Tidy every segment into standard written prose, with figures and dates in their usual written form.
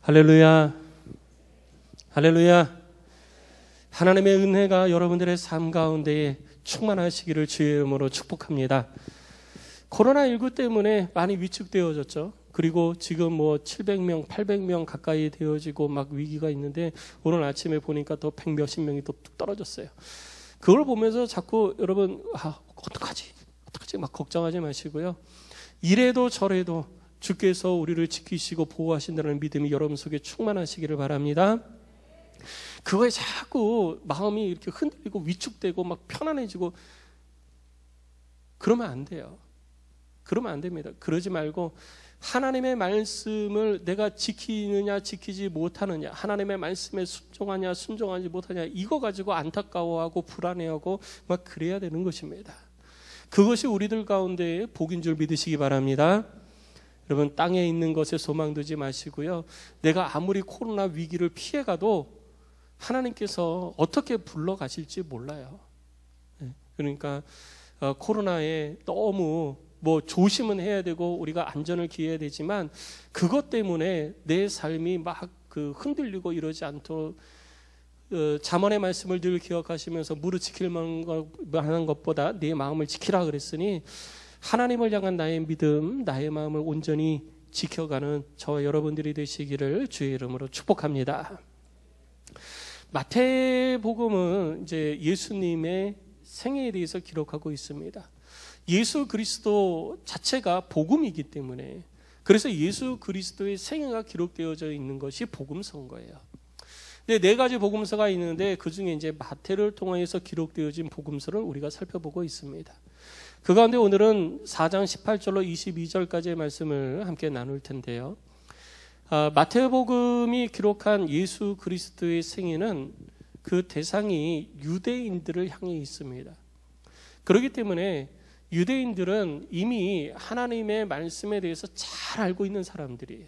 할렐루야, 할렐루야. 하나님의 은혜가 여러분들의 삶 가운데에 충만하시기를 주의 이름으로 축복합니다. 코로나19 때문에 많이 위축되어졌죠. 그리고 지금 뭐 700명, 800명 가까이 되어지고 막 위기가 있는데 오늘 아침에 보니까 또 100 몇십 명이 또 뚝 떨어졌어요. 그걸 보면서 자꾸 여러분, 어떡하지 막 걱정하지 마시고요. 이래도 저래도 주께서 우리를 지키시고 보호하신다는 믿음이 여러분 속에 충만하시기를 바랍니다. 그거에 자꾸 마음이 이렇게 흔들리고 위축되고 막 편안해지고 그러면 안 돼요. 그러면 안 됩니다. 그러지 말고 하나님의 말씀을 내가 지키느냐 지키지 못하느냐, 하나님의 말씀에 순종하냐 순종하지 못하냐, 이거 가지고 안타까워하고 불안해하고 막 그래야 되는 것입니다. 그것이 우리들 가운데 복인 줄 믿으시기 바랍니다. 여러분, 땅에 있는 것에 소망 두지 마시고요. 내가 아무리 코로나 위기를 피해가도 하나님께서 어떻게 불러가실지 몰라요. 그러니까 코로나에 너무 조심은 해야 되고 우리가 안전을 기해야 되지만 그것 때문에 내 삶이 막 흔들리고 이러지 않도록 잠언의 말씀을 늘 기억하시면서 무릇 지킬 만한 것보다 내 마음을 지키라 그랬으니 하나님을 향한 나의 믿음, 나의 마음을 온전히 지켜가는 저와 여러분들이 되시기를 주의 이름으로 축복합니다. 마태복음은 이제 예수님의 생애에 대해서 기록하고 있습니다. 예수 그리스도 자체가 복음이기 때문에, 그래서 예수 그리스도의 생애가 기록되어져 있는 것이 복음서인 거예요. 근데 네 가지 복음서가 있는데 그 중에 이제 마태를 통해서 기록되어진 복음서를 우리가 살펴보고 있습니다. 그 가운데 오늘은 4장 18절로 22절까지의 말씀을 함께 나눌 텐데요. 마태복음이 기록한 예수 그리스도의 생애는 그 대상이 유대인들을 향해 있습니다. 그렇기 때문에 유대인들은 이미 하나님의 말씀에 대해서 잘 알고 있는 사람들이에요.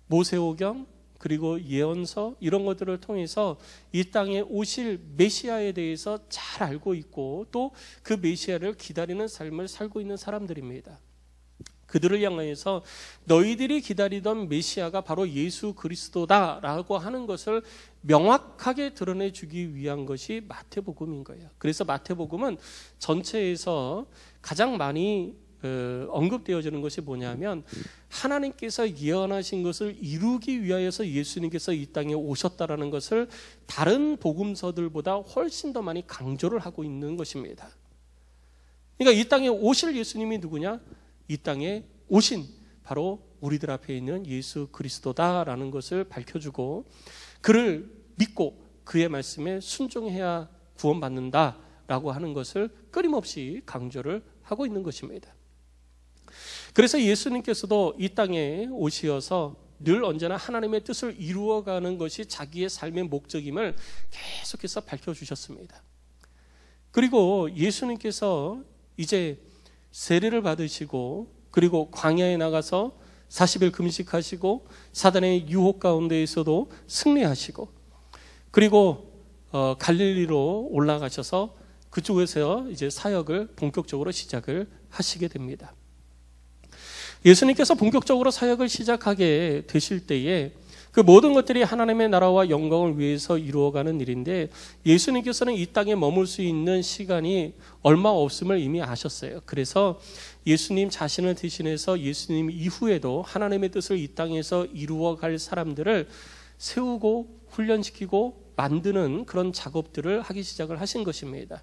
모세오경 그리고 예언서 이런 것들을 통해서 이 땅에 오실 메시아에 대해서 잘 알고 있고 또 그 메시아를 기다리는 삶을 살고 있는 사람들입니다. 그들을 향해서 너희들이 기다리던 메시아가 바로 예수 그리스도다라고 하는 것을 명확하게 드러내주기 위한 것이 마태복음인 거예요. 그래서 마태복음은 전체에서 가장 많이 언급되어지는 것이 뭐냐면 하나님께서 예언하신 것을 이루기 위하여서 예수님께서 이 땅에 오셨다라는 것을 다른 복음서들보다 훨씬 더 많이 강조를 하고 있는 것입니다. 그러니까 이 땅에 오실 예수님이 누구냐? 이 땅에 오신 바로 우리들 앞에 있는 예수 그리스도다라는 것을 밝혀주고 그를 믿고 그의 말씀에 순종해야 구원받는다라고 하는 것을 끊임없이 강조를 하고 있는 것입니다. 그래서 예수님께서도 이 땅에 오시어서 늘 언제나 하나님의 뜻을 이루어가는 것이 자기의 삶의 목적임을 계속해서 밝혀주셨습니다. 그리고 예수님께서 이제 세례를 받으시고 그리고 광야에 나가서 40일 금식하시고 사단의 유혹 가운데에서도 승리하시고 그리고 갈릴리로 올라가셔서 그쪽에서 이제 사역을 본격적으로 시작을 하시게 됩니다. 예수님께서 본격적으로 사역을 시작하게 되실 때에 그 모든 것들이 하나님의 나라와 영광을 위해서 이루어가는 일인데 예수님께서는 이 땅에 머물 수 있는 시간이 얼마 없음을 이미 아셨어요. 그래서 예수님 자신을 대신해서 예수님 이후에도 하나님의 뜻을 이 땅에서 이루어갈 사람들을 세우고 훈련시키고 만드는 그런 작업들을 하기 시작을 하신 것입니다.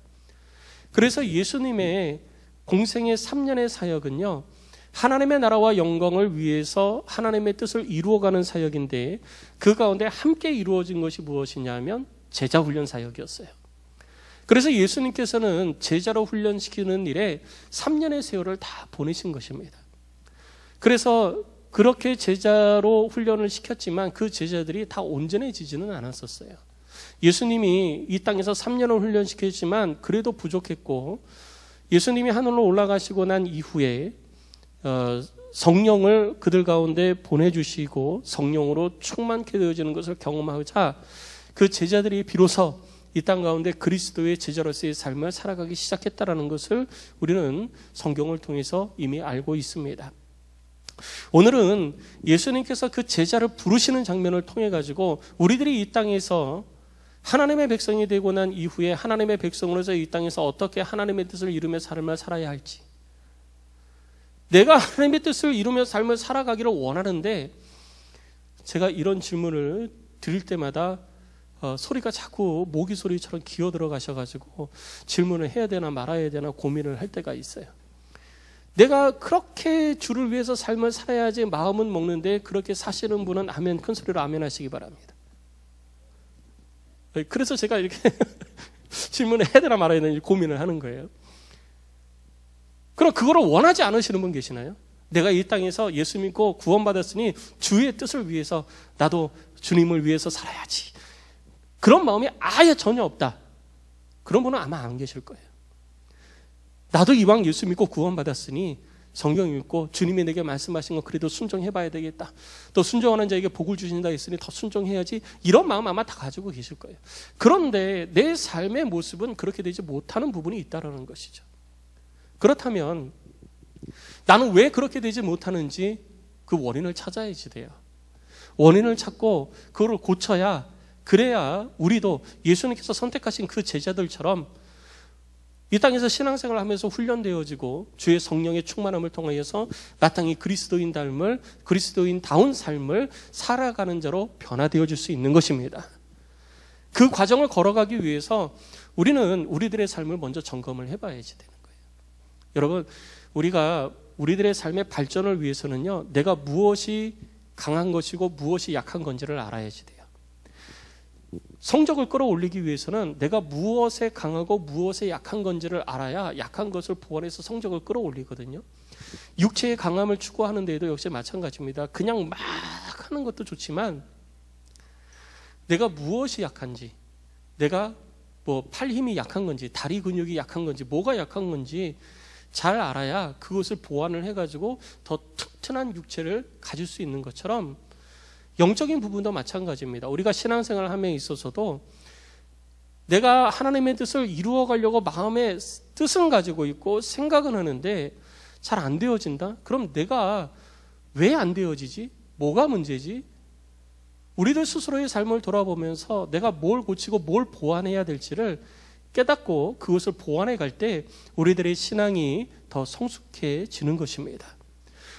그래서 예수님의 공생의 3년의 사역은요, 하나님의 나라와 영광을 위해서 하나님의 뜻을 이루어가는 사역인데 그 가운데 함께 이루어진 것이 무엇이냐면 제자 훈련 사역이었어요. 그래서 예수님께서는 제자로 훈련시키는 일에 3년의 세월을 다 보내신 것입니다. 그래서 그렇게 제자로 훈련을 시켰지만 그 제자들이 다 온전해지지는 않았었어요. 예수님이 이 땅에서 3년을 훈련시켰지만 그래도 부족했고 예수님이 하늘로 올라가시고 난 이후에 성령을 그들 가운데 보내주시고 성령으로 충만케 되어지는 것을 경험하자 그 제자들이 비로소 이 땅 가운데 그리스도의 제자로서의 삶을 살아가기 시작했다라는 것을 우리는 성경을 통해서 이미 알고 있습니다. 오늘은 예수님께서 그 제자를 부르시는 장면을 통해 가지고 우리들이 이 땅에서 하나님의 백성이 되고 난 이후에 하나님의 백성으로서 이 땅에서 어떻게 하나님의 뜻을 이루며 삶을 살아야 할지, 내가 하나님의 뜻을 이루며 삶을 살아가기를 원하는데 제가 이런 질문을 드릴 때마다 소리가 자꾸 모기 소리처럼 기어 들어가셔가지고 질문을 해야 되나 말아야 되나 고민을 할 때가 있어요. 내가 그렇게 주를 위해서 삶을 살아야지 마음은 먹는데 그렇게 사시는 분은 아멘, 큰 소리로 아멘 하시기 바랍니다. 그래서 제가 이렇게 질문을 해야 되나 말아야 되나 고민을 하는 거예요. 그럼 그거를 원하지 않으시는 분 계시나요? 내가 이 땅에서 예수 믿고 구원받았으니 주의 뜻을 위해서 나도 주님을 위해서 살아야지, 그런 마음이 아예 전혀 없다. 그런 분은 아마 안 계실 거예요. 나도 이왕 예수 믿고 구원받았으니 성경 읽고 주님이 내게 말씀하신 거 그래도 순종해봐야 되겠다. 또 순종하는 자에게 복을 주신다 했으니 더 순종해야지. 이런 마음 아마 다 가지고 계실 거예요. 그런데 내 삶의 모습은 그렇게 되지 못하는 부분이 있다는 것이죠. 그렇다면 나는 왜 그렇게 되지 못하는지 그 원인을 찾아야지 돼요. 원인을 찾고 그거를 고쳐야, 그래야 우리도 예수님께서 선택하신 그 제자들처럼 이 땅에서 신앙생활을 하면서 훈련되어지고 주의 성령의 충만함을 통하여서 마땅히 그리스도인다운 삶을 살아가는 자로 변화되어질 수 있는 것입니다. 그 과정을 걸어가기 위해서 우리는 우리들의 삶을 먼저 점검을 해봐야지 되는 거예요. 여러분, 우리가 우리들의 삶의 발전을 위해서는요, 내가 무엇이 강한 것이고 무엇이 약한 건지를 알아야지 돼요. 성적을 끌어올리기 위해서는 내가 무엇에 강하고 무엇에 약한 건지를 알아야 약한 것을 보완해서 성적을 끌어올리거든요. 육체의 강함을 추구하는 데에도 역시 마찬가지입니다. 그냥 막 하는 것도 좋지만 내가 무엇이 약한지, 내가 팔 힘이 약한 건지, 다리 근육이 약한 건지, 뭐가 약한 건지 잘 알아야 그것을 보완을 해가지고 더 튼튼한 육체를 가질 수 있는 것처럼 영적인 부분도 마찬가지입니다. 우리가 신앙생활을 함에 있어서도 내가 하나님의 뜻을 이루어가려고 마음의 뜻은 가지고 있고 생각은 하는데 잘 안 되어진다? 그럼 내가 왜 안 되어지지? 뭐가 문제지? 우리들 스스로의 삶을 돌아보면서 내가 뭘 고치고 뭘 보완해야 될지를 깨닫고 그것을 보완해 갈 때 우리들의 신앙이 더 성숙해지는 것입니다.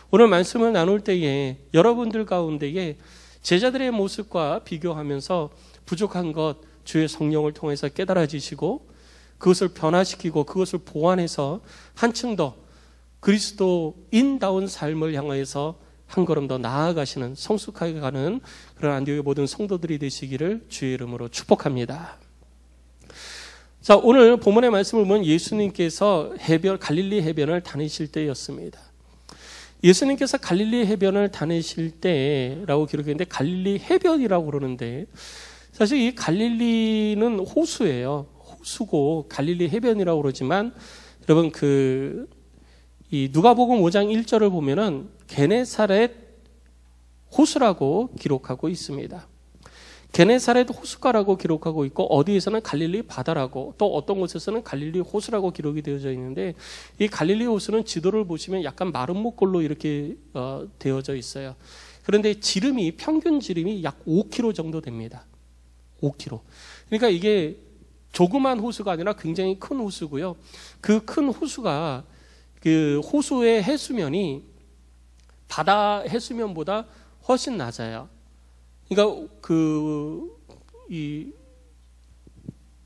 오늘 말씀을 나눌 때에 여러분들 가운데에 제자들의 모습과 비교하면서 부족한 것 주의 성령을 통해서 깨달아지시고 그것을 변화시키고 그것을 보완해서 한층 더 그리스도인다운 삶을 향해서 한 걸음 더 나아가시는, 성숙하게 가는 그런 안디옥의 모든 성도들이 되시기를 주의 이름으로 축복합니다. 자, 오늘 본문의 말씀을 보면 예수님께서 갈릴리 해변을 다니실 때였습니다. 예수님께서 갈릴리 해변을 다니실 때라고 기록했는데 갈릴리 해변이라고 그러는데 사실 이 갈릴리는 호수예요. 호수고 갈릴리 해변이라고 그러지만 여러분 이 누가복음 5장 1절을 보면은 게네사렛 호수라고 기록하고 있습니다. 게네사렛 호숫가라고 기록하고 있고 어디에서는 갈릴리 바다라고, 또 어떤 곳에서는 갈릴리 호수라고 기록이 되어져 있는데 이 갈릴리 호수는 지도를 보시면 약간 마른 목골로 이렇게 되어져 있어요. 그런데 평균 지름이 약 5km 정도 됩니다. 5km. 그러니까 이게 조그만 호수가 아니라 굉장히 큰 호수고요. 그 큰 호수가 그 호수의 해수면이 바다 해수면보다 훨씬 낮아요. 그러니까 이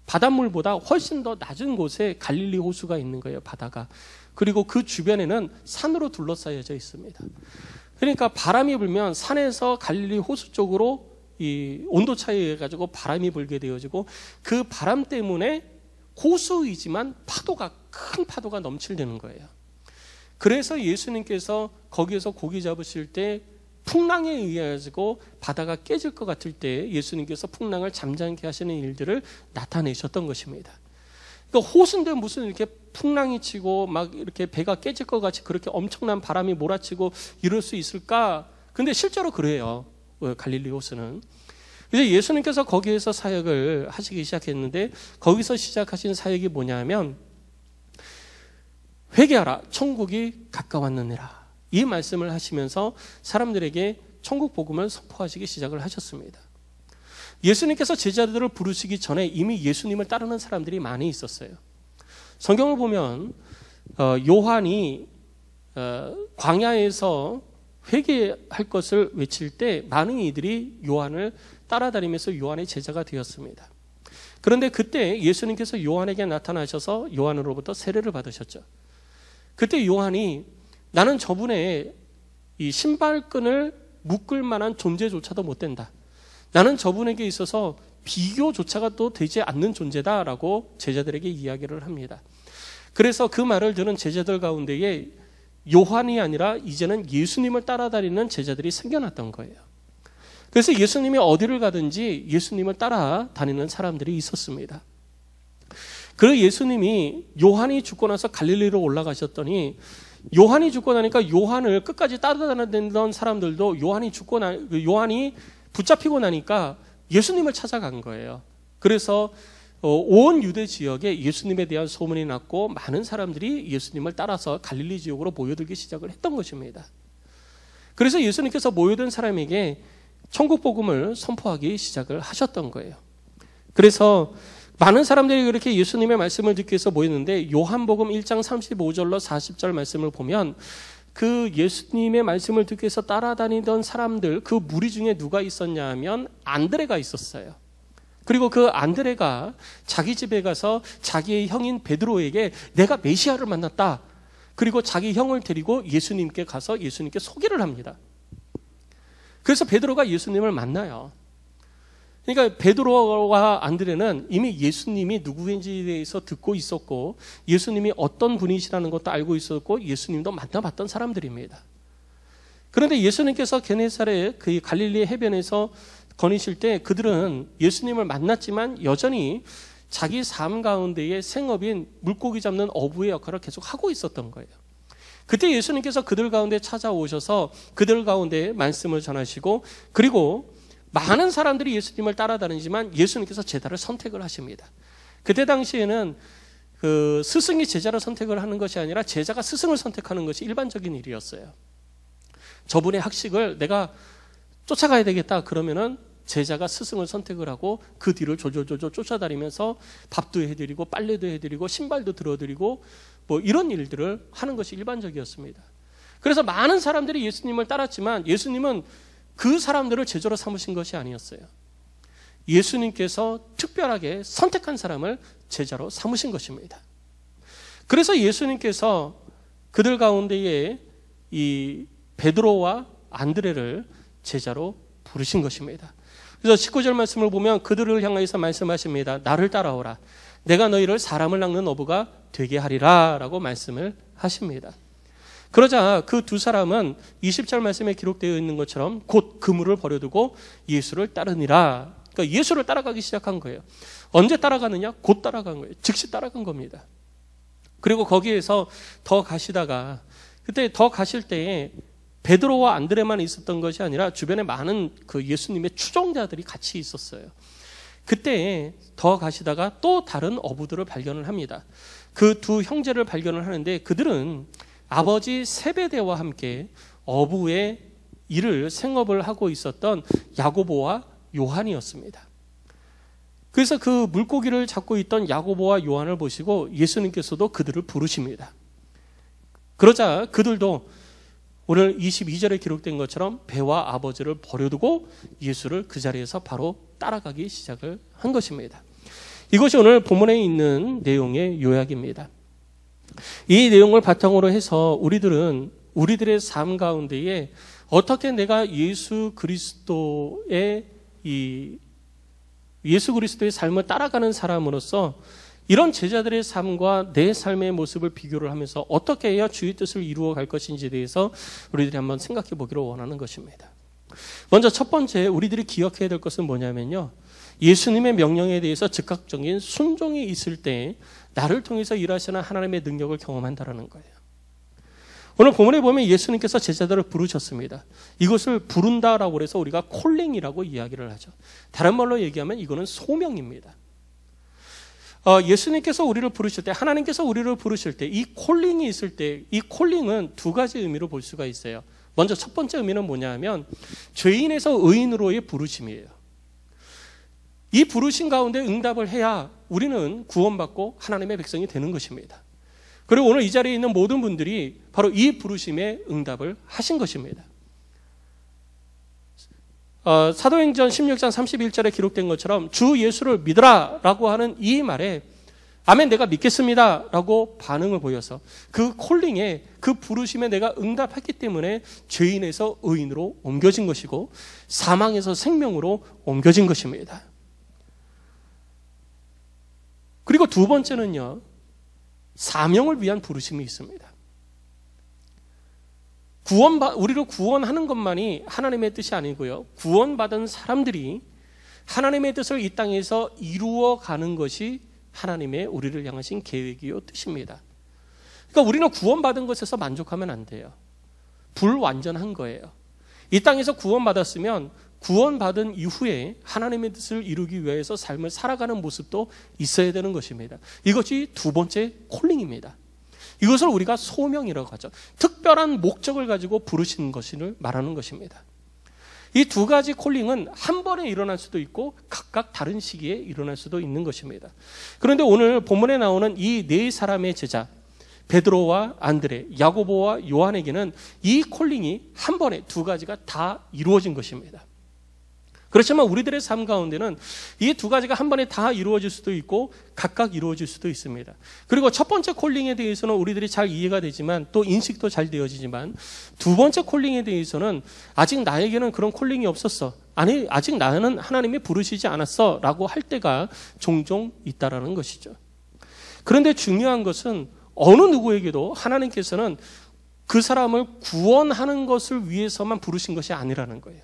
바닷물보다 훨씬 더 낮은 곳에 갈릴리 호수가 있는 거예요, 바다가. 그리고 그 주변에는 산으로 둘러싸여져 있습니다. 그러니까 바람이 불면 산에서 갈릴리 호수 쪽으로 이 온도 차이에 의해 가지고 바람이 불게 되어지고 그 바람 때문에 호수이지만 큰 파도가 넘칠되는 거예요. 그래서 예수님께서 거기에서 고기 잡으실 때 풍랑에 의해 가지고 바다가 깨질 것 같을 때 예수님께서 풍랑을 잠잠케 하시는 일들을 나타내셨던 것입니다. 그러니까 호수인데 무슨 이렇게 풍랑이 치고 막 이렇게 배가 깨질 것 같이 그렇게 엄청난 바람이 몰아치고 이럴 수 있을까? 근데 실제로 그래요. 갈릴리 호수는. 이제 예수님께서 거기에서 사역을 하시기 시작했는데 거기서 시작하신 사역이 뭐냐면 회개하라 천국이 가까웠느니라 이 말씀을 하시면서 사람들에게 천국 복음을 선포하시기 시작을 하셨습니다. 예수님께서 제자들을 부르시기 전에 이미 예수님을 따르는 사람들이 많이 있었어요. 성경을 보면 요한이 광야에서 회개할 것을 외칠 때 많은 이들이 요한을 따라다니면서 요한의 제자가 되었습니다. 그런데 그때 예수님께서 요한에게 나타나셔서 요한으로부터 세례를 받으셨죠. 그때 요한이 나는 저분의 이 신발끈을 묶을 만한 존재조차도 못 된다. 나는 저분에게 있어서 비교조차가 또 되지 않는 존재다라고 제자들에게 이야기를 합니다. 그래서 그 말을 들은 제자들 가운데에 요한이 아니라 이제는 예수님을 따라다니는 제자들이 생겨났던 거예요. 그래서 예수님이 어디를 가든지 예수님을 따라다니는 사람들이 있었습니다. 그 예수님이 요한이 죽고 나서 갈릴리로 올라가셨더니 요한이 죽고 나니까 요한을 끝까지 따라다니던 사람들도 요한이 붙잡히고 나니까 예수님을 찾아간 거예요. 그래서 온 유대 지역에 예수님에 대한 소문이 났고 많은 사람들이 예수님을 따라서 갈릴리 지역으로 모여들기 시작을 했던 것입니다. 그래서 예수님께서 모여든 사람에게 천국 복음을 선포하기 시작을 하셨던 거예요. 그래서 많은 사람들이 그렇게 예수님의 말씀을 듣기 위해서 모였는데 요한복음 1장 35절로 40절 말씀을 보면 그 예수님의 말씀을 듣기 위해서 따라다니던 사람들 그 무리 중에 누가 있었냐 하면 안드레가 있었어요. 그리고 그 안드레가 자기 집에 가서 자기의 형인 베드로에게 내가 메시아를 만났다. 그리고 자기 형을 데리고 예수님께 가서 예수님께 소개를 합니다. 그래서 베드로가 예수님을 만나요. 그러니까 베드로와 안드레는 이미 예수님이 누구인지에 대해서 듣고 있었고 예수님이 어떤 분이시라는 것도 알고 있었고 예수님도 만나봤던 사람들입니다. 그런데 예수님께서 게네사렛 그 갈릴리 해변에서 거니실 때 그들은 예수님을 만났지만 여전히 자기 삶 가운데의 생업인 물고기 잡는 어부의 역할을 계속 하고 있었던 거예요. 그때 예수님께서 그들 가운데 찾아오셔서 그들 가운데 말씀을 전하시고 그리고 많은 사람들이 예수님을 따라다니지만 예수님께서 제자를 선택을 하십니다. 그때 당시에는 그 스승이 제자를 선택을 하는 것이 아니라 제자가 스승을 선택하는 것이 일반적인 일이었어요. 저분의 학식을 내가 쫓아가야 되겠다 그러면은 제자가 스승을 선택을 하고 그 뒤를 졸졸졸 쫓아다니면서 밥도 해드리고 빨래도 해드리고 신발도 들어드리고 뭐 이런 일들을 하는 것이 일반적이었습니다. 그래서 많은 사람들이 예수님을 따랐지만 예수님은 그 사람들을 제자로 삼으신 것이 아니었어요. 예수님께서 특별하게 선택한 사람을 제자로 삼으신 것입니다. 그래서 예수님께서 그들 가운데에 이 베드로와 안드레를 제자로 부르신 것입니다. 그래서 19절 말씀을 보면 그들을 향하여서 말씀하십니다. 나를 따라오라. 내가 너희를 사람을 낚는 어부가 되게 하리라 라고 말씀을 하십니다. 그러자 그 두 사람은 20절 말씀에 기록되어 있는 것처럼 곧 그물을 버려두고 예수를 따르니라. 그러니까 예수를 따라가기 시작한 거예요. 언제 따라가느냐? 곧 따라간 거예요. 즉시 따라간 겁니다. 그리고 거기에서 더 가시다가 그때 더 가실 때에 베드로와 안드레만 있었던 것이 아니라 주변에 많은 그 예수님의 추종자들이 같이 있었어요. 그때 더 가시다가 또 다른 어부들을 발견을 합니다. 그 두 형제를 발견을 하는데 그들은 아버지 세베대와 함께 어부의 일을 생업을 하고 있었던 야고보와 요한이었습니다. 그래서 그 물고기를 잡고 있던 야고보와 요한을 보시고 예수님께서도 그들을 부르십니다. 그러자 그들도 오늘 22절에 기록된 것처럼 배와 아버지를 버려두고 예수를 그 자리에서 바로 따라가기 시작을 한 것입니다. 이것이 오늘 본문에 있는 내용의 요약입니다. 이 내용을 바탕으로 해서 우리들은 우리들의 삶 가운데에 어떻게 내가 예수 그리스도의 삶을 따라가는 사람으로서 이런 제자들의 삶과 내 삶의 모습을 비교를 하면서 어떻게 해야 주의 뜻을 이루어 갈 것인지에 대해서 우리들이 한번 생각해 보기를 원하는 것입니다. 먼저 첫 번째 우리들이 기억해야 될 것은 뭐냐면요. 예수님의 명령에 대해서 즉각적인 순종이 있을 때 나를 통해서 일하시는 하나님의 능력을 경험한다는 거예요. 오늘 본문에 보면 예수님께서 제자들을 부르셨습니다. 이것을 부른다라고 해서 우리가 콜링이라고 이야기를 하죠. 다른 말로 얘기하면 이거는 소명입니다. 예수님께서 우리를 부르실 때, 하나님께서 우리를 부르실 때, 이 콜링이 있을 때, 이 콜링은 두 가지 의미로 볼 수가 있어요. 먼저 첫 번째 의미는 뭐냐 하면 죄인에서 의인으로의 부르심이에요. 이 부르심 가운데 응답을 해야 우리는 구원받고 하나님의 백성이 되는 것입니다. 그리고 오늘 이 자리에 있는 모든 분들이 바로 이 부르심에 응답을 하신 것입니다. 사도행전 16장 31절에 기록된 것처럼 주 예수를 믿으라 라고 하는 이 말에 아멘 내가 믿겠습니다 라고 반응을 보여서 그 콜링에 그 부르심에 내가 응답했기 때문에 죄인에서 의인으로 옮겨진 것이고 사망에서 생명으로 옮겨진 것입니다. 그리고 두 번째는요, 사명을 위한 부르심이 있습니다. 우리를 구원하는 것만이 하나님의 뜻이 아니고요, 구원받은 사람들이 하나님의 뜻을 이 땅에서 이루어가는 것이 하나님의 우리를 향하신 계획이요 뜻입니다. 그러니까 우리는 구원받은 것에서 만족하면 안 돼요. 불완전한 거예요. 이 땅에서 구원받았으면 구원받은 이후에 하나님의 뜻을 이루기 위해서 삶을 살아가는 모습도 있어야 되는 것입니다. 이것이 두 번째 콜링입니다. 이것을 우리가 소명이라고 하죠. 특별한 목적을 가지고 부르신 것을 말하는 것입니다. 이 두 가지 콜링은 한 번에 일어날 수도 있고 각각 다른 시기에 일어날 수도 있는 것입니다. 그런데 오늘 본문에 나오는 이 네 사람의 제자 베드로와 안드레, 야고보와 요한에게는 이 콜링이 한 번에 두 가지가 다 이루어진 것입니다. 그렇지만 우리들의 삶 가운데는 이 두 가지가 한 번에 다 이루어질 수도 있고 각각 이루어질 수도 있습니다. 그리고 첫 번째 콜링에 대해서는 우리들이 잘 이해가 되지만 또 인식도 잘 되어지지만 두 번째 콜링에 대해서는 아직 나에게는 그런 콜링이 없었어. 아니, 아직 나는 하나님이 부르시지 않았어 라고 할 때가 종종 있다라는 것이죠. 그런데 중요한 것은 어느 누구에게도 하나님께서는 그 사람을 구원하는 것을 위해서만 부르신 것이 아니라는 거예요.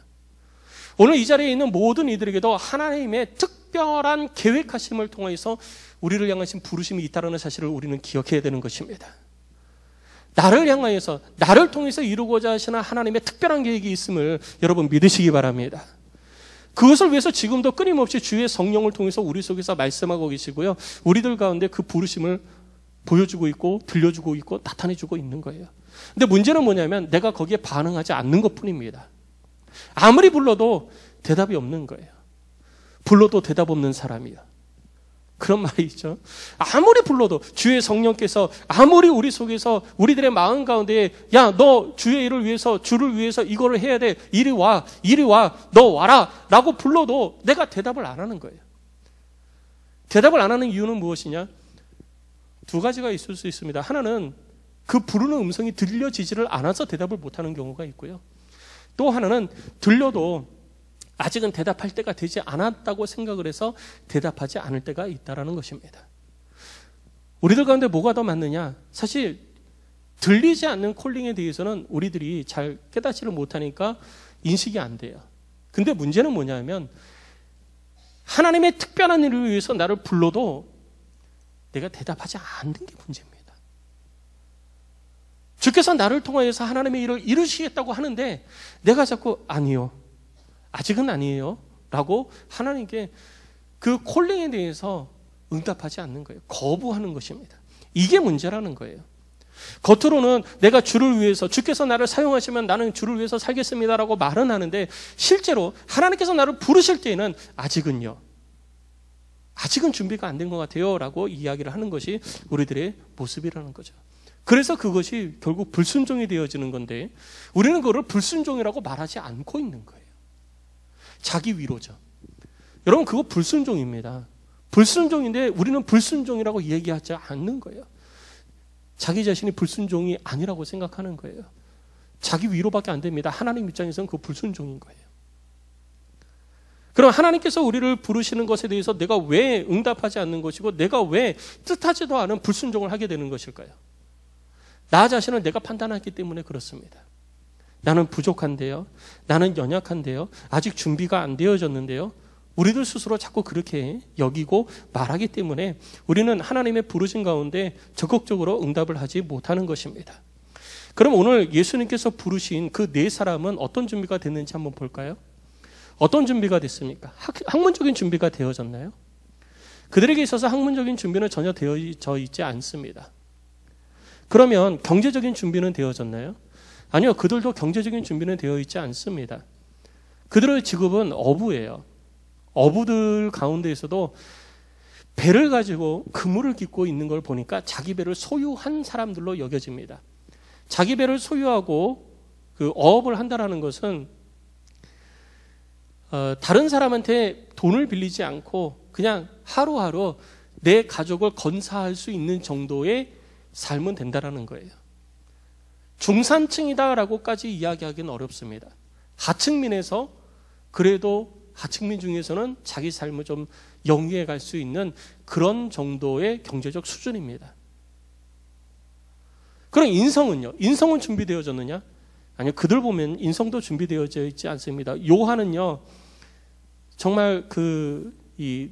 오늘 이 자리에 있는 모든 이들에게도 하나님의 특별한 계획하심을 통해서 우리를 향하신 부르심이 있다는 사실을 우리는 기억해야 되는 것입니다. 나를 향하여서, 나를 통해서 이루고자 하시는 하나님의 특별한 계획이 있음을 여러분 믿으시기 바랍니다. 그것을 위해서 지금도 끊임없이 주의 성령을 통해서 우리 속에서 말씀하고 계시고요, 우리들 가운데 그 부르심을 보여주고 있고 들려주고 있고 나타내주고 있는 거예요. 근데 문제는 뭐냐면 내가 거기에 반응하지 않는 것뿐입니다. 아무리 불러도 대답이 없는 거예요. 불러도 대답 없는 사람이요. 그런 말이 있죠. 아무리 불러도 주의 성령께서 아무리 우리 속에서 우리들의 마음 가운데 야, 너 주의 일을 위해서 주를 위해서 이거를 해야 돼. 이리 와, 너 와라 라고 불러도 내가 대답을 안 하는 거예요. 대답을 안 하는 이유는 무엇이냐? 두 가지가 있을 수 있습니다. 하나는 그 부르는 음성이 들려지지를 않아서 대답을 못하는 경우가 있고요. 또 하나는 들려도 아직은 대답할 때가 되지 않았다고 생각을 해서 대답하지 않을 때가 있다는 것입니다. 우리들 가운데 뭐가 더 맞느냐? 사실 들리지 않는 콜링에 대해서는 우리들이 잘 깨닫지를 못하니까 인식이 안 돼요. 근데 문제는 뭐냐면 하나님의 특별한 일을 위해서 나를 불러도 내가 대답하지 않는 게 문제입니다. 주께서 나를 통하여서 하나님의 일을 이루시겠다고 하는데 내가 자꾸 아니요, 아직은 아니에요 라고 하나님께 그 콜링에 대해서 응답하지 않는 거예요. 거부하는 것입니다. 이게 문제라는 거예요. 겉으로는 내가 주를 위해서, 주께서 나를 사용하시면 나는 주를 위해서 살겠습니다라고 말은 하는데 실제로 하나님께서 나를 부르실 때에는 아직은 준비가 안 된 것 같아요 라고 이야기를 하는 것이 우리들의 모습이라는 거죠. 그래서 그것이 결국 불순종이 되어지는 건데 우리는 그거를 불순종이라고 말하지 않고 있는 거예요. 자기 위로죠. 여러분, 그거 불순종입니다. 불순종인데 우리는 불순종이라고 얘기하지 않는 거예요. 자기 자신이 불순종이 아니라고 생각하는 거예요. 자기 위로밖에 안 됩니다. 하나님 입장에서는 그거 불순종인 거예요. 그럼 하나님께서 우리를 부르시는 것에 대해서 내가 왜 응답하지 않는 것이고 내가 왜 뜻하지도 않은 불순종을 하게 되는 것일까요? 나 자신을 내가 판단하기 때문에 그렇습니다. 나는 부족한데요. 나는 연약한데요. 아직 준비가 안 되어졌는데요. 우리들 스스로 자꾸 그렇게 여기고 말하기 때문에 우리는 하나님의 부르심 가운데 적극적으로 응답을 하지 못하는 것입니다. 그럼 오늘 예수님께서 부르신 그 네 사람은 어떤 준비가 됐는지 한번 볼까요? 어떤 준비가 됐습니까? 학문적인 준비가 되어졌나요? 그들에게 있어서 학문적인 준비는 전혀 되어져 있지 않습니다. 그러면 경제적인 준비는 되어졌나요? 아니요, 그들도 경제적인 준비는 되어 있지 않습니다. 그들의 직업은 어부예요. 어부들 가운데에서도 배를 가지고 그물을 깃고 있는 걸 보니까 자기 배를 소유한 사람들로 여겨집니다. 자기 배를 소유하고 그 어업을 한다는 것은 다른 사람한테 돈을 빌리지 않고 그냥 하루하루 내 가족을 건사할 수 있는 정도의 삶은 된다는 거예요. 중산층이다라고까지 이야기하기는 어렵습니다. 하층민에서 그래도 하층민 중에서는 자기 삶을 좀 영위해 갈 수 있는 그런 정도의 경제적 수준입니다. 그럼 인성은요? 인성은 준비되어졌느냐? 아니요. 그들 보면 인성도 준비되어져 있지 않습니다. 요한은요, 정말 이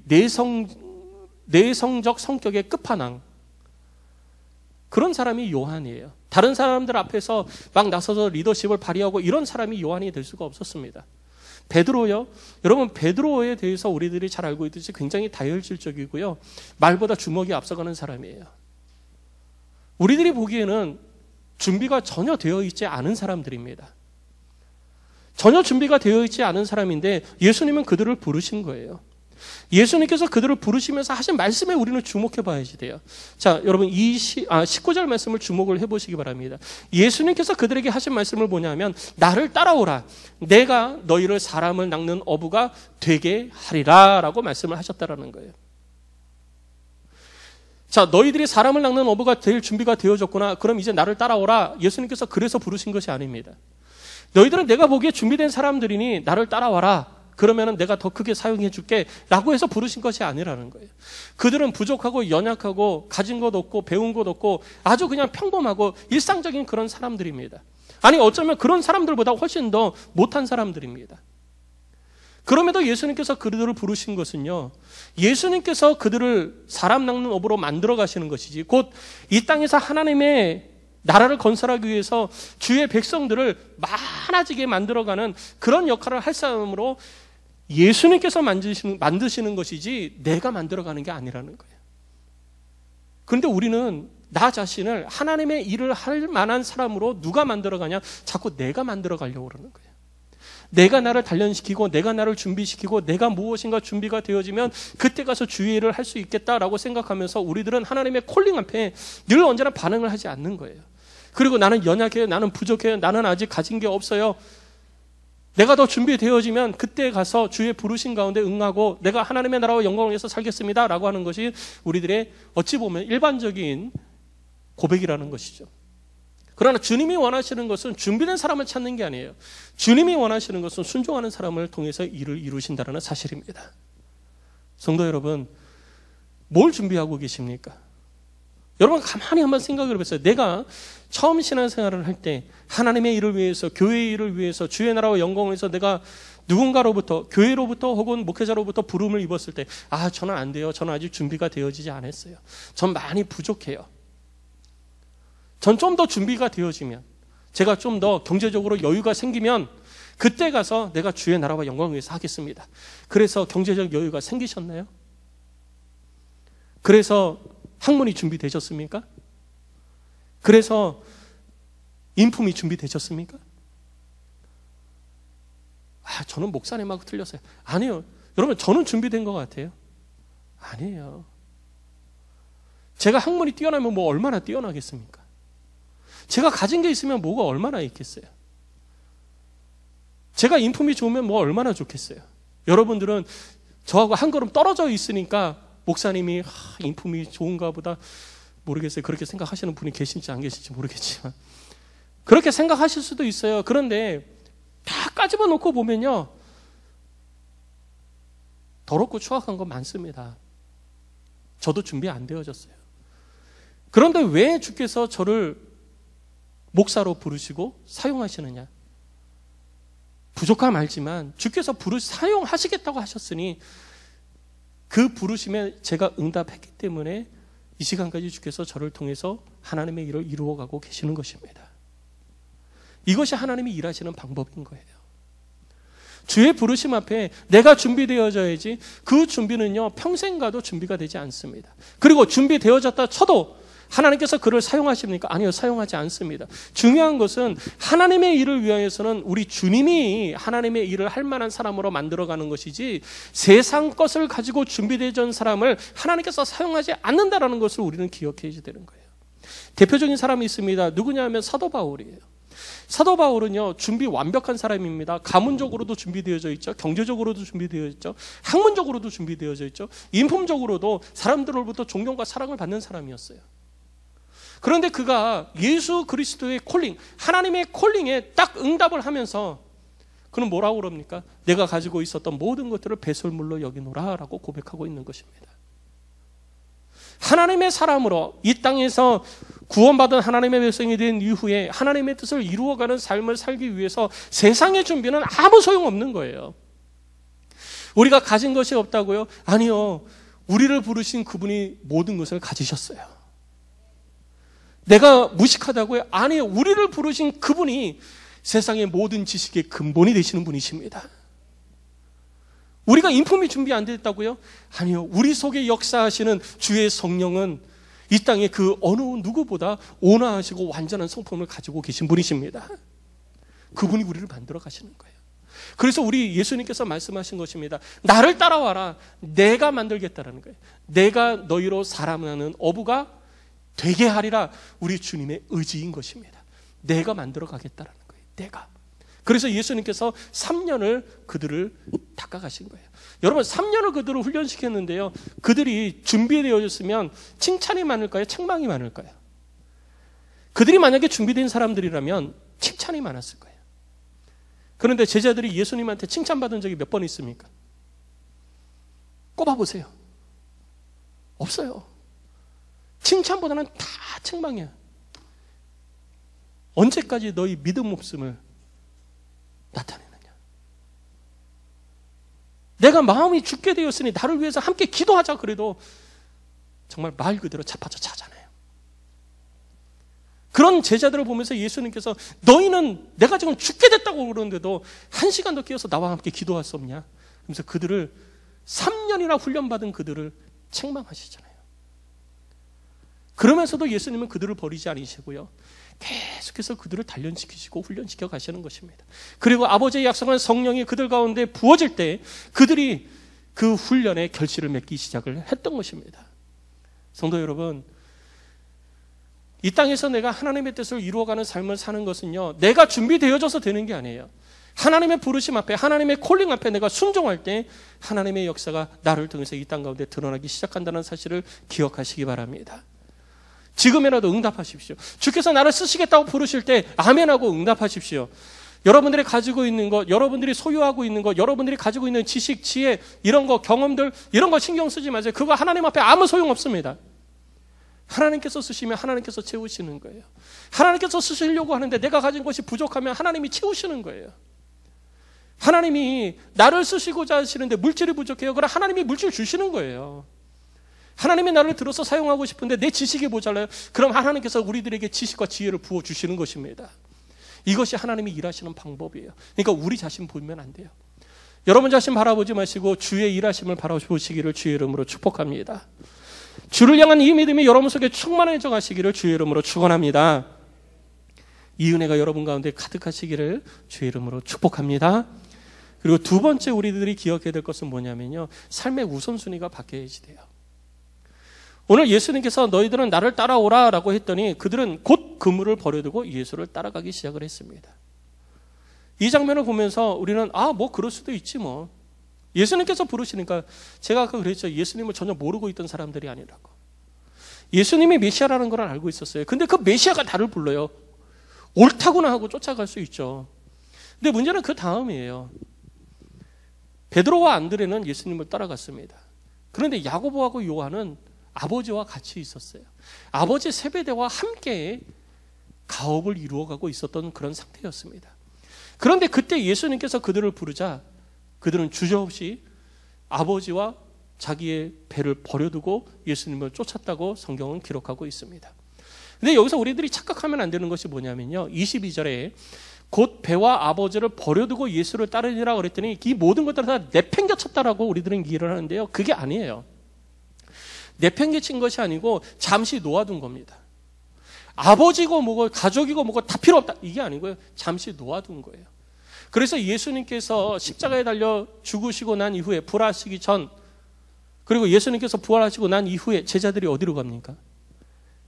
내성적 성격의 끝판왕. 그런 사람이 요한이에요. 다른 사람들 앞에서 막 나서서 리더십을 발휘하고 이런 사람이 요한이 될 수가 없었습니다. 베드로요. 여러분, 베드로에 대해서 우리들이 잘 알고 있듯이 굉장히 다혈질적이고요. 말보다 주먹이 앞서가는 사람이에요. 우리들이 보기에는 준비가 전혀 되어 있지 않은 사람들입니다. 전혀 준비가 되어 있지 않은 사람인데 예수님은 그들을 부르신 거예요. 예수님께서 그들을 부르시면서 하신 말씀에 우리는 주목해 봐야지 돼요. 자, 여러분 19절 말씀을 주목을 해보시기 바랍니다. 예수님께서 그들에게 하신 말씀을 뭐냐면 나를 따라오라. 내가 너희를 사람을 낚는 어부가 되게 하리라 라고 말씀을 하셨다라는 거예요. 자, 너희들이 사람을 낚는 어부가 될 준비가 되어졌구나. 그럼 이제 나를 따라오라. 예수님께서 그래서 부르신 것이 아닙니다. 너희들은 내가 보기에 준비된 사람들이니 나를 따라와라. 그러면은 내가 더 크게 사용해 줄게 라고 해서 부르신 것이 아니라는 거예요. 그들은 부족하고 연약하고 가진 것 없고 배운 것 없고 아주 그냥 평범하고 일상적인 그런 사람들입니다. 아니 어쩌면 그런 사람들보다 훨씬 더 못한 사람들입니다. 그럼에도 예수님께서 그들을 부르신 것은요, 예수님께서 그들을 사람 낚는 업으로 만들어 가시는 것이지 곧 이 땅에서 하나님의 나라를 건설하기 위해서 주의 백성들을 많아지게 만들어가는 그런 역할을 할 사람으로 예수님께서 만드시는 것이지 내가 만들어가는 게 아니라는 거예요. 그런데 우리는 나 자신을 하나님의 일을 할 만한 사람으로 누가 만들어가냐? 자꾸 내가 만들어가려고 그러는 거예요. 내가 나를 단련시키고 내가 나를 준비시키고 내가 무엇인가 준비가 되어지면 그때 가서 주의 일을 할 수 있겠다라고 생각하면서 우리들은 하나님의 콜링 앞에 늘 언제나 반응을 하지 않는 거예요. 그리고 나는 연약해요. 나는 부족해요. 나는 아직 가진 게 없어요. 내가 더 준비되어지면 그때 가서 주의 부르신 가운데 응하고 내가 하나님의 나라와 영광을 위해서 살겠습니다 라고 하는 것이 우리들의 어찌 보면 일반적인 고백이라는 것이죠. 그러나 주님이 원하시는 것은 준비된 사람을 찾는 게 아니에요. 주님이 원하시는 것은 순종하는 사람을 통해서 일을 이루신다는 사실입니다. 성도 여러분, 뭘 준비하고 계십니까? 여러분 가만히 한번 생각을 해보세요. 내가 처음 신앙생활을 할 때 하나님의 일을 위해서, 교회의 일을 위해서, 주의 나라와 영광을 위해서 내가 누군가로부터, 교회로부터 혹은 목회자로부터 부름을 입었을 때 저는 안 돼요. 저는 아직 준비가 되어지지 않았어요. 전 많이 부족해요. 전 좀 더 준비가 되어지면, 제가 좀 더 경제적으로 여유가 생기면 그때 가서 내가 주의 나라와 영광을 위해서 하겠습니다. 그래서 경제적 여유가 생기셨나요? 그래서 학문이 준비되셨습니까? 그래서 인품이 준비되셨습니까? 저는 목사님하고 틀렸어요. 아니요. 여러분, 저는 준비된 것 같아요. 아니에요. 제가 학문이 뛰어나면 뭐 얼마나 뛰어나겠습니까? 제가 가진 게 있으면 뭐가 얼마나 있겠어요? 제가 인품이 좋으면 뭐 얼마나 좋겠어요? 여러분들은 저하고 한 걸음 떨어져 있으니까 목사님이 인품이 좋은가 보다 모르겠어요. 그렇게 생각하시는 분이 계신지 안 계신지 모르겠지만 그렇게 생각하실 수도 있어요. 그런데 다 까집어 놓고 보면요, 더럽고 추악한 건 많습니다. 저도 준비 안 되어졌어요. 그런데 왜 주께서 저를 목사로 부르시고 사용하시느냐? 부족함 알지만 주께서 사용하시겠다고 하셨으니 그 부르심에 제가 응답했기 때문에 이 시간까지 주께서 저를 통해서 하나님의 일을 이루어가고 계시는 것입니다. 이것이 하나님이 일하시는 방법인 거예요. 주의 부르심 앞에 내가 준비되어져야지 그 준비는요 평생 가도 준비가 되지 않습니다. 그리고 준비되어졌다 쳐도 하나님께서 그를 사용하십니까? 아니요, 사용하지 않습니다. 중요한 것은 하나님의 일을 위하여서는 우리 주님이 하나님의 일을 할 만한 사람으로 만들어가는 것이지 세상 것을 가지고 준비되어진 사람을 하나님께서 사용하지 않는다라는 것을 우리는 기억해야 되는 거예요. 대표적인 사람이 있습니다. 누구냐 하면 사도 바울이에요. 사도 바울은요 준비 완벽한 사람입니다. 가문적으로도 준비되어져 있죠. 경제적으로도 준비되어 있죠. 학문적으로도 준비되어져 있죠. 인품적으로도 사람들로부터 존경과 사랑을 받는 사람이었어요. 그런데 그가 예수 그리스도의 콜링, 하나님의 콜링에 딱 응답을 하면서 그는 뭐라고 그럽니까? 내가 가지고 있었던 모든 것들을 배설물로 여기노라 라고 고백하고 있는 것입니다. 하나님의 사람으로 이 땅에서 구원받은 하나님의 백성이 된 이후에 하나님의 뜻을 이루어가는 삶을 살기 위해서 세상의 준비는 아무 소용없는 거예요. 우리가 가진 것이 없다고요? 아니요. 우리를 부르신 그분이 모든 것을 가지셨어요. 내가 무식하다고요? 아니요. 우리를 부르신 그분이 세상의 모든 지식의 근본이 되시는 분이십니다. 우리가 인품이 준비 안 됐다고요? 아니요. 우리 속에 역사하시는 주의 성령은 이 땅에 그 어느 누구보다 온화하시고 완전한 성품을 가지고 계신 분이십니다. 그분이 우리를 만들어 가시는 거예요. 그래서 우리 예수님께서 말씀하신 것입니다. 나를 따라와라. 내가 만들겠다라는 거예요. 내가 너희로 사람하는 어부가 되게 하리라. 우리 주님의 의지인 것입니다. 내가 만들어 가겠다라는 거예요. 내가. 그래서 예수님께서 3년을 그들을 닦아가신 거예요. 여러분 3년을 그들을 훈련시켰는데요. 그들이 준비되어졌으면 칭찬이 많을까요? 책망이 많을까요? 그들이 만약에 준비된 사람들이라면 칭찬이 많았을 거예요. 그런데 제자들이 예수님한테 칭찬받은 적이 몇 번 있습니까? 꼽아보세요. 없어요. 칭찬보다는 다 책망이야. 언제까지 너희 믿음 없음을 나타내느냐. 내가 마음이 죽게 되었으니 나를 위해서 함께 기도하자 그래도 정말 말 그대로 자빠져 자잖아요. 그런 제자들을 보면서 예수님께서 너희는 내가 지금 죽게 됐다고 그러는데도 1시간 더 끼어서 나와 함께 기도할 수 없냐. 그러면서 그들을 3년이나 훈련받은 그들을 책망하시잖아요. 그러면서도 예수님은 그들을 버리지 않으시고요. 계속해서 그들을 단련시키시고 훈련시켜 가시는 것입니다. 그리고 아버지의 약속한 성령이 그들 가운데 부어질 때 그들이 그 훈련에 결실을 맺기 시작을 했던 것입니다. 성도 여러분, 이 땅에서 내가 하나님의 뜻을 이루어가는 삶을 사는 것은요, 내가 준비되어져서 되는 게 아니에요. 하나님의 부르심 앞에, 하나님의 콜링 앞에 내가 순종할 때 하나님의 역사가 나를 통해서 이 땅 가운데 드러나기 시작한다는 사실을 기억하시기 바랍니다. 지금이라도 응답하십시오. 주께서 나를 쓰시겠다고 부르실 때 아멘하고 응답하십시오. 여러분들이 가지고 있는 것, 여러분들이 소유하고 있는 것, 여러분들이 가지고 있는 지식, 지혜, 이런 거, 경험들, 이런 거 신경 쓰지 마세요. 그거 하나님 앞에 아무 소용없습니다. 하나님께서 쓰시면 하나님께서 채우시는 거예요. 하나님께서 쓰시려고 하는데 내가 가진 것이 부족하면 하나님이 채우시는 거예요. 하나님이 나를 쓰시고자 하시는데 물질이 부족해요. 그럼 하나님이 물질 주시는 거예요. 하나님이 나를 들어서 사용하고 싶은데 내 지식이 모자라요. 그럼 하나님께서 우리들에게 지식과 지혜를 부어주시는 것입니다. 이것이 하나님이 일하시는 방법이에요. 그러니까 우리 자신 보면 안 돼요. 여러분 자신 바라보지 마시고 주의 일하심을 바라보시기를 주의 이름으로 축복합니다. 주를 향한 이 믿음이 여러분 속에 충만해져 가시기를 주의 이름으로 축원합니다. 이 은혜가 여러분 가운데 가득하시기를 주의 이름으로 축복합니다. 그리고 두 번째 우리들이 기억해야 될 것은 뭐냐면요, 삶의 우선순위가 바뀌어야지 돼요. 오늘 예수님께서 너희들은 나를 따라오라 라고 했더니 그들은 곧 그물을 버려두고 예수를 따라가기 시작을 했습니다. 이 장면을 보면서 우리는 뭐 그럴 수도 있지 뭐. 예수님께서 부르시니까, 제가 아까 그랬죠. 예수님을 전혀 모르고 있던 사람들이 아니라고. 예수님이 메시아라는 걸 알고 있었어요. 근데 그 메시아가 나를 불러요. 옳다구나 하고 쫓아갈 수 있죠. 근데 문제는 그 다음이에요. 베드로와 안드레는 예수님을 따라갔습니다. 그런데 야고보하고 요한은 아버지와 같이 있었어요. 아버지 세베대와 함께 가업을 이루어가고 있었던 그런 상태였습니다. 그런데 그때 예수님께서 그들을 부르자 그들은 주저없이 아버지와 자기의 배를 버려두고 예수님을 쫓았다고 성경은 기록하고 있습니다. 근데 여기서 우리들이 착각하면 안 되는 것이 뭐냐면요, 22절에 곧 배와 아버지를 버려두고 예수를 따르니라 그랬더니 이 모든 것들을 다 내팽개쳤다라고 우리들은 이해를 하는데요. 그게 아니에요. 내팽개친 것이 아니고 잠시 놓아둔 겁니다. 아버지고 뭐고 가족이고 뭐고 다 필요 없다. 이게 아니고요. 잠시 놓아둔 거예요. 그래서 예수님께서 십자가에 달려 죽으시고 난 이후에 부활하시기 전, 그리고 예수님께서 부활하시고 난 이후에 제자들이 어디로 갑니까?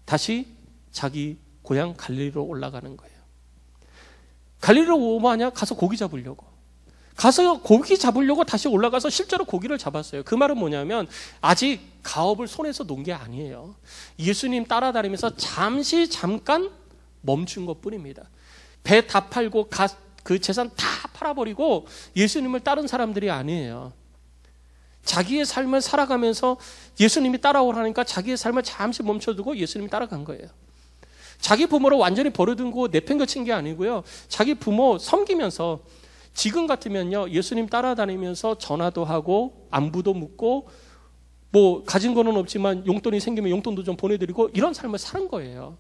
다시 자기 고향 갈릴리로 올라가는 거예요. 갈릴리로 뭐 하냐? 가서 고기 잡으려고. 가서 고기 잡으려고 다시 올라가서 실제로 고기를 잡았어요. 그 말은 뭐냐면 아직 가업을 손에서 놓은 게 아니에요. 예수님 따라다니면서 잠깐 멈춘 것뿐입니다. 배 다 팔고 그 재산 다 팔아버리고 예수님을 따른 사람들이 아니에요. 자기의 삶을 살아가면서 예수님이 따라오라니까 자기의 삶을 잠시 멈춰두고 예수님이 따라간 거예요. 자기 부모를 완전히 버려두고 내팽개친 게 아니고요. 자기 부모 섬기면서, 지금 같으면요, 예수님 따라다니면서 전화도 하고 안부도 묻고 뭐 가진 거는 없지만 용돈이 생기면 용돈도 좀 보내드리고 이런 삶을 사는 거예요.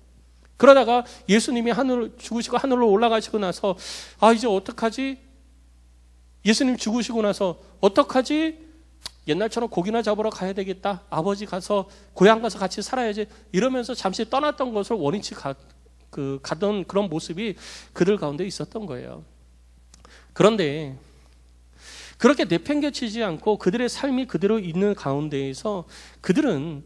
그러다가 예수님이 죽으시고 하늘로 올라가시고 나서 이제 어떡하지? 예수님 죽으시고 나서 어떡하지? 옛날처럼 고기나 잡으러 가야 되겠다. 아버지 가서 고향 가서 같이 살아야지. 이러면서 잠시 떠났던 것을 원인치 가던 그런 모습이 그들 가운데 있었던 거예요. 그런데 그렇게 내팽개치지 않고 그들의 삶이 그대로 있는 가운데에서 그들은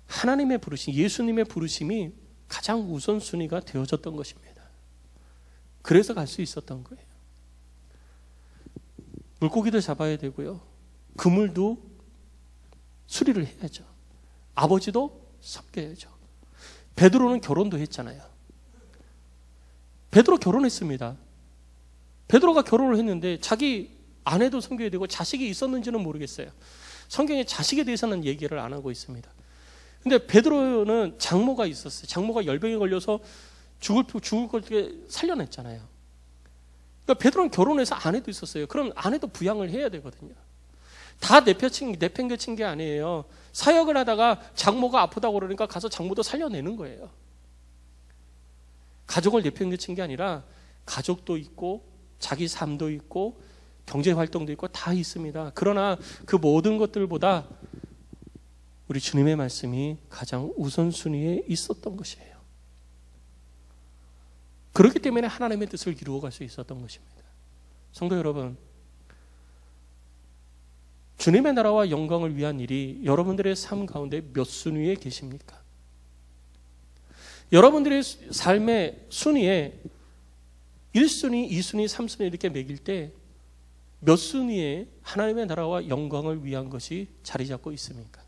하나님의 부르심, 예수님의 부르심이 가장 우선순위가 되어졌던 것입니다. 그래서 갈 수 있었던 거예요. 물고기도 잡아야 되고요. 그물도 수리를 해야죠. 아버지도 섬겨야죠. 베드로는 결혼도 했잖아요. 베드로 결혼했습니다. 베드로가 결혼을 했는데 자기 아내도 섬겨야 되고 자식이 있었는지는 모르겠어요. 성경에 자식에 대해서는 얘기를 안 하고 있습니다. 근데 베드로는 장모가 있었어요. 장모가 열병에 걸려서 죽을 걸 살려냈잖아요. 그러니까 베드로는 결혼해서 아내도 있었어요. 그럼 아내도 부양을 해야 되거든요. 다 내팽개친 게 아니에요. 사역을 하다가 장모가 아프다고 그러니까 가서 장모도 살려내는 거예요. 가족을 내팽개친 게 아니라 가족도 있고 자기 삶도 있고 경제활동도 있고 다 있습니다. 그러나 그 모든 것들보다 우리 주님의 말씀이 가장 우선순위에 있었던 것이에요. 그렇기 때문에 하나님의 뜻을 이루어갈 수 있었던 것입니다. 성도 여러분, 주님의 나라와 영광을 위한 일이 여러분들의 삶 가운데 몇 순위에 계십니까? 여러분들의 삶의 순위에 1순위, 2순위, 3순위 이렇게 매길 때 몇 순위에 하나님의 나라와 영광을 위한 것이 자리 잡고 있습니까?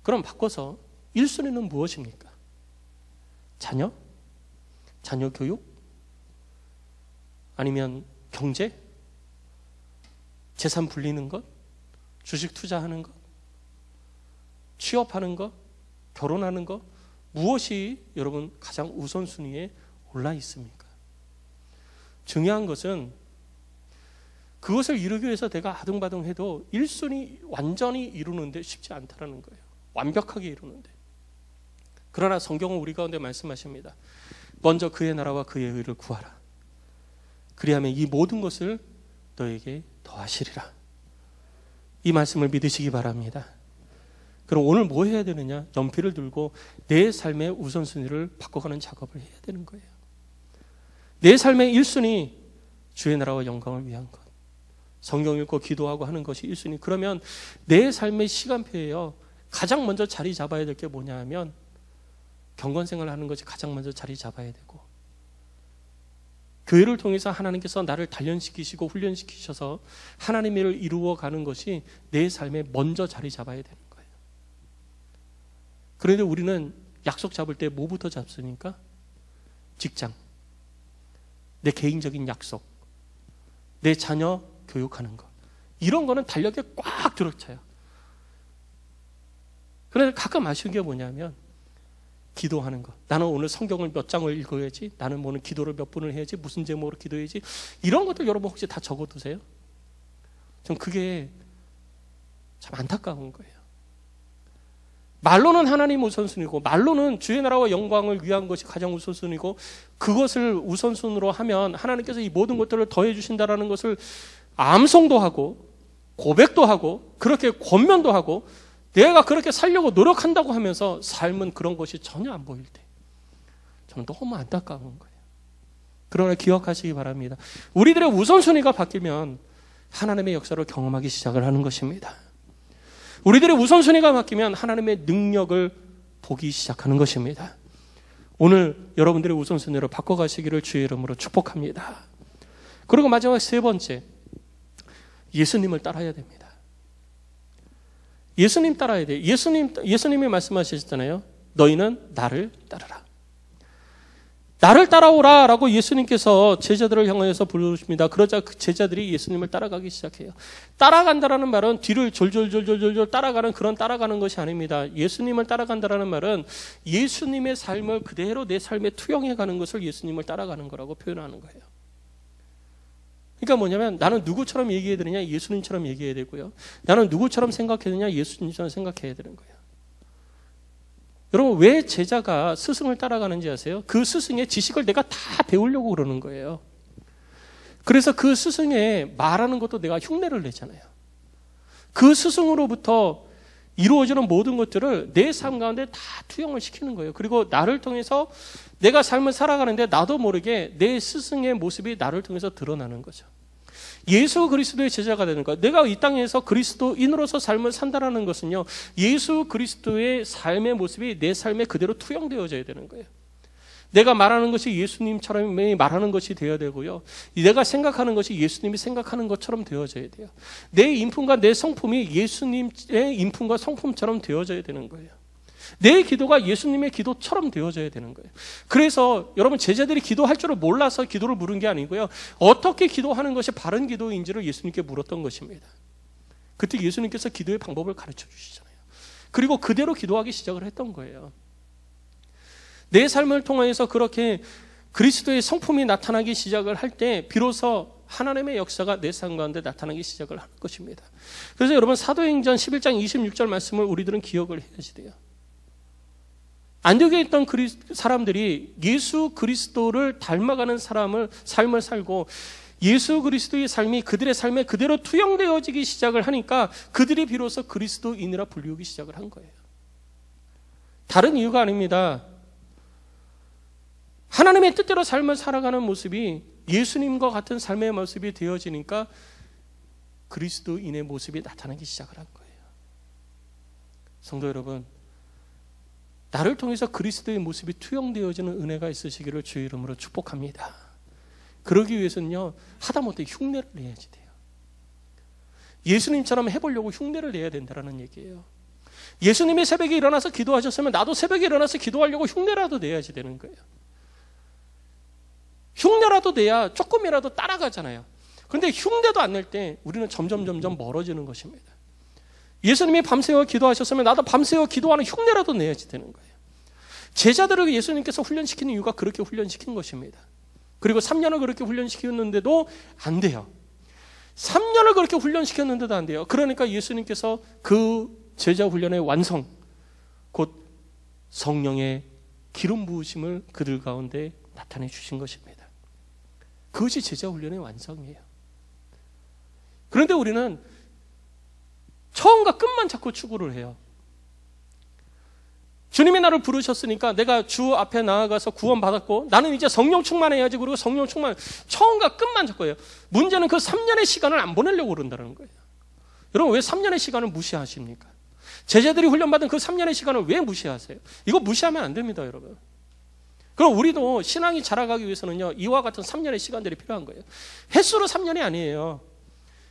그럼 바꿔서 1순위는 무엇입니까? 자녀? 자녀 교육? 아니면 경제? 재산 불리는 것? 주식 투자하는 것? 취업하는 것? 결혼하는 것? 무엇이 여러분 가장 우선순위에 올라 있습니까? 중요한 것은 그것을 이루기 위해서 내가 아등바등해도 1순위 완전히 이루는데 쉽지 않다는 거예요. 완벽하게 이루는데. 그러나 성경은 우리 가운데 말씀하십니다. 먼저 그의 나라와 그의 의를 구하라. 그리하면 이 모든 것을 너에게 더하시리라. 이 말씀을 믿으시기 바랍니다. 그럼 오늘 뭐 해야 되느냐? 연필을 들고 내 삶의 우선순위를 바꿔가는 작업을 해야 되는 거예요. 내 삶의 1순위, 주의 나라와 영광을 위한 것. 성경 읽고 기도하고 하는 것이 1순위. 그러면 내 삶의 시간표에요. 가장 먼저 자리 잡아야 될 게 뭐냐 하면 경건생활을 하는 것이 가장 먼저 자리 잡아야 되고, 교회를 통해서 하나님께서 나를 단련시키시고 훈련시키셔서 하나님의 일을 이루어가는 것이 내 삶에 먼저 자리 잡아야 되는 거예요. 그런데 우리는 약속 잡을 때 뭐부터 잡습니까? 직장, 내 개인적인 약속, 내 자녀 교육하는 거, 이런 거는 달력에 꽉 들어차요. 그래서 가끔 아쉬운 게 뭐냐면 기도하는 거. 나는 오늘 성경을 몇 장을 읽어야지, 나는 오늘 기도를 몇 분을 해야지, 무슨 제목으로 기도해야지, 이런 것들 여러분 혹시 다 적어두세요? 전 그게 참 안타까운 거예요. 말로는 하나님 우선순위고 말로는 주의 나라와 영광을 위한 것이 가장 우선순위고 그것을 우선순위로 하면 하나님께서 이 모든 것들을 더해 주신다라는 것을 암송도 하고 고백도 하고 그렇게 권면도 하고 내가 그렇게 살려고 노력한다고 하면서 삶은 그런 것이 전혀 안 보일 때 저는 너무 안타까운 거예요. 그러나 기억하시기 바랍니다. 우리들의 우선순위가 바뀌면 하나님의 역사를 경험하기 시작을 하는 것입니다. 우리들의 우선순위가 바뀌면 하나님의 능력을 보기 시작하는 것입니다. 오늘 여러분들의 우선순위를 바꿔가시기를 주의 이름으로 축복합니다. 그리고 마지막 세 번째, 예수님을 따라야 됩니다. 예수님 따라야 돼요. 예수님이 말씀하셨잖아요. 너희는 나를 따르라. 나를 따라오라 라고 예수님께서 제자들을 향해서 부르십니다. 그러자 그 제자들이 예수님을 따라가기 시작해요. 따라간다라는 말은 뒤를 졸졸졸졸졸 따라가는 그런 따라가는 것이 아닙니다. 예수님을 따라간다라는 말은 예수님의 삶을 그대로 내 삶에 투영해 가는 것을 예수님을 따라가는 거라고 표현하는 거예요. 그러니까 뭐냐면 나는 누구처럼 얘기해야 되느냐? 예수님처럼 얘기해야 되고요. 나는 누구처럼 생각해야 되느냐? 예수님처럼 생각해야 되는 거예요. 여러분 왜 제자가 스승을 따라가는지 아세요? 그 스승의 지식을 내가 다 배우려고 그러는 거예요. 그래서 그 스승의 말하는 것도 내가 흉내를 내잖아요. 그 스승으로부터 이루어지는 모든 것들을 내 삶 가운데 다 투영을 시키는 거예요. 그리고 나를 통해서 내가 삶을 살아가는데 나도 모르게 내 스승의 모습이 나를 통해서 드러나는 거죠. 예수 그리스도의 제자가 되는 것. 내가 이 땅에서 그리스도인으로서 삶을 산다는 것은요. 예수 그리스도의 삶의 모습이 내 삶에 그대로 투영되어져야 되는 거예요. 내가 말하는 것이 예수님처럼 말하는 것이 되어야 되고요. 내가 생각하는 것이 예수님이 생각하는 것처럼 되어져야 돼요. 내 인품과 내 성품이 예수님의 인품과 성품처럼 되어져야 되는 거예요. 내 기도가 예수님의 기도처럼 되어져야 되는 거예요. 그래서 여러분 제자들이 기도할 줄을 몰라서 기도를 물은 게 아니고요. 어떻게 기도하는 것이 바른 기도인지를 예수님께 물었던 것입니다. 그때 예수님께서 기도의 방법을 가르쳐 주시잖아요. 그리고 그대로 기도하기 시작을 했던 거예요. 내 삶을 통해서 그렇게 그리스도의 성품이 나타나기 시작을 할 때 비로소 하나님의 역사가 내 삶 가운데 나타나기 시작을 하는 것입니다. 그래서 여러분 사도행전 11장 26절 말씀을 우리들은 기억을 해야지 돼요. 안디옥에 있던 사람들이 예수 그리스도를 닮아가는 삶을 살고 예수 그리스도의 삶이 그들의 삶에 그대로 투영되어지기 시작을 하니까 그들이 비로소 그리스도인이라 불리우기 시작을 한 거예요. 다른 이유가 아닙니다. 하나님의 뜻대로 삶을 살아가는 모습이 예수님과 같은 삶의 모습이 되어지니까 그리스도인의 모습이 나타나기 시작을 한 거예요. 성도 여러분, 나를 통해서 그리스도의 모습이 투영되어지는 은혜가 있으시기를 주의 이름으로 축복합니다. 그러기 위해서는요, 하다못해 흉내를 내야지 돼요. 예수님처럼 해보려고 흉내를 내야 된다는 얘기예요. 예수님이 새벽에 일어나서 기도하셨으면 나도 새벽에 일어나서 기도하려고 흉내라도 내야지 되는 거예요. 흉내라도 내야 조금이라도 따라가잖아요. 그런데 흉내도 안 낼 때 우리는 점점 멀어지는 것입니다. 예수님이 밤새워 기도하셨으면 나도 밤새워 기도하는 흉내라도 내야지 되는 거예요. 제자들을 예수님께서 훈련시키는 이유가 그렇게 훈련시킨 것입니다. 그리고 3년을 그렇게 훈련시켰는데도 안 돼요. 3년을 그렇게 훈련시켰는데도 안 돼요. 그러니까 예수님께서 그 제자 훈련의 완성, 곧 성령의 기름 부으심을 그들 가운데 나타내 주신 것입니다. 그것이 제자 훈련의 완성이에요. 그런데 우리는 처음과 끝만 자꾸 추구를 해요. 주님이 나를 부르셨으니까 내가 주 앞에 나아가서 구원받았고 나는 이제 성령 충만해야지. 그리고 성령 충만, 처음과 끝만 자꾸 해요. 문제는 그 3년의 시간을 안 보내려고 그런다는 거예요. 여러분 왜 3년의 시간을 무시하십니까? 제자들이 훈련받은 그 3년의 시간을 왜 무시하세요? 이거 무시하면 안 됩니다, 여러분. 그럼 우리도 신앙이 자라가기 위해서는요, 이와 같은 3년의 시간들이 필요한 거예요. 횟수로 3년이 아니에요.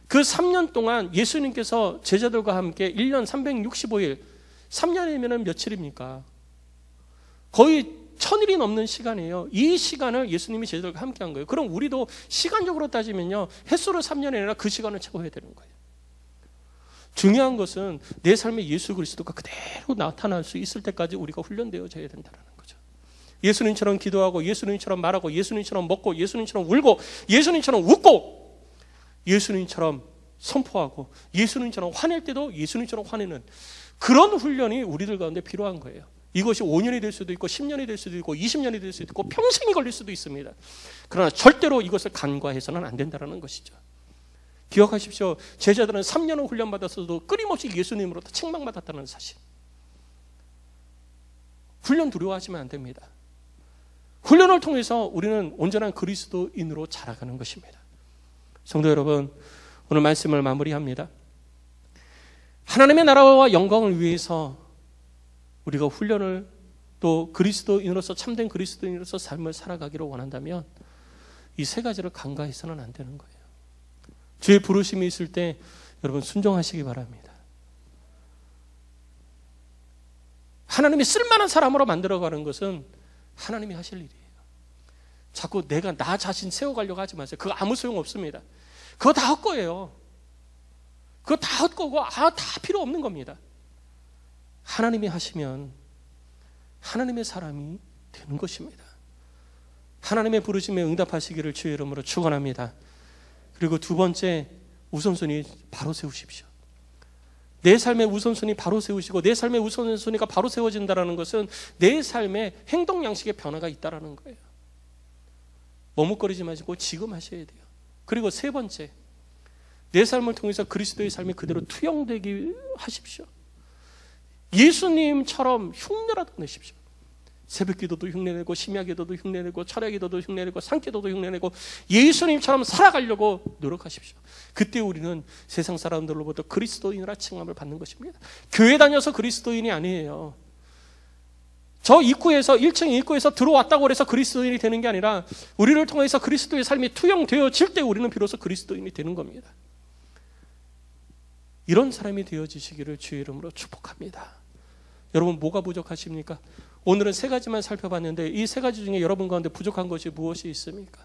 그 3년 동안 예수님께서 제자들과 함께 1년 365일, 3년이면 며칠입니까? 거의 1000일이 넘는 시간이에요. 이 시간을 예수님이 제자들과 함께 한 거예요. 그럼 우리도 시간적으로 따지면요, 횟수로 3년이 아니라 그 시간을 채워야 되는 거예요. 중요한 것은 내 삶에 예수 그리스도가 그대로 나타날 수 있을 때까지 우리가 훈련되어져야 된다는 거죠. 예수님처럼 기도하고 예수님처럼 말하고 예수님처럼 먹고 예수님처럼 울고 예수님처럼 웃고 예수님처럼 선포하고 예수님처럼 화낼 때도 예수님처럼 화내는 그런 훈련이 우리들 가운데 필요한 거예요. 이것이 5년이 될 수도 있고 10년이 될 수도 있고 20년이 될 수도 있고 평생이 걸릴 수도 있습니다. 그러나 절대로 이것을 간과해서는 안 된다는 것이죠. 기억하십시오. 제자들은 3년을 훈련받았어도 끊임없이 예수님으로부터 책망받았다는 사실. 훈련 두려워하시면 안 됩니다. 훈련을 통해서 우리는 온전한 그리스도인으로 자라가는 것입니다. 성도 여러분, 오늘 말씀을 마무리합니다. 하나님의 나라와 영광을 위해서 우리가 훈련을 또 그리스도인으로서 참된 그리스도인으로서 삶을 살아가기를 원한다면 이 세 가지를 간과해서는 안 되는 거예요. 주의 부르심이 있을 때 여러분 순종하시기 바랍니다. 하나님이 쓸만한 사람으로 만들어가는 것은 하나님이 하실 일이에요. 자꾸 내가 나 자신 세워가려고 하지 마세요. 그거 아무 소용 없습니다. 그거 다 헛거예요. 그거 다 헛거고 다 필요 없는 겁니다. 하나님이 하시면 하나님의 사람이 되는 것입니다. 하나님의 부르심에 응답하시기를 주의 이름으로 축원합니다. 그리고 두 번째, 우선순위 바로 세우십시오. 내 삶의 우선순위 바로 세우시고 내 삶의 우선순위가 바로 세워진다는 것은 내 삶의 행동 양식의 변화가 있다는 거예요. 머뭇거리지 마시고 지금 하셔야 돼요. 그리고 세 번째, 내 삶을 통해서 그리스도의 삶이 그대로 투영되게 하십시오. 예수님처럼 흉내라도 내십시오. 새벽기도도 흉내내고 심야기도도 흉내내고 철야기도도 흉내내고 산기도도 흉내내고 예수님처럼 살아가려고 노력하십시오. 그때 우리는 세상 사람들로부터 그리스도인이라 칭함을 받는 것입니다. 교회 다녀서 그리스도인이 아니에요. 저 입구에서 1층 입구에서 들어왔다고 해서 그리스도인이 되는 게 아니라 우리를 통해서 그리스도의 삶이 투영되어질 때 우리는 비로소 그리스도인이 되는 겁니다. 이런 사람이 되어지시기를 주의 이름으로 축복합니다. 여러분 뭐가 부족하십니까? 오늘은 세 가지만 살펴봤는데 이 세 가지 중에 여러분 가운데 부족한 것이 무엇이 있습니까?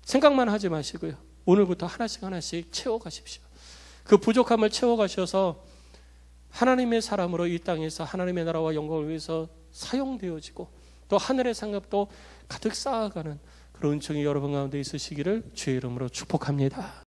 생각만 하지 마시고요. 오늘부터 하나씩 채워가십시오. 그 부족함을 채워가셔서 하나님의 사람으로 이 땅에서 하나님의 나라와 영광을 위해서 사용되어지고 또 하늘의 상급도 가득 쌓아가는 그런 은총이 여러분 가운데 있으시기를 주의 이름으로 축복합니다.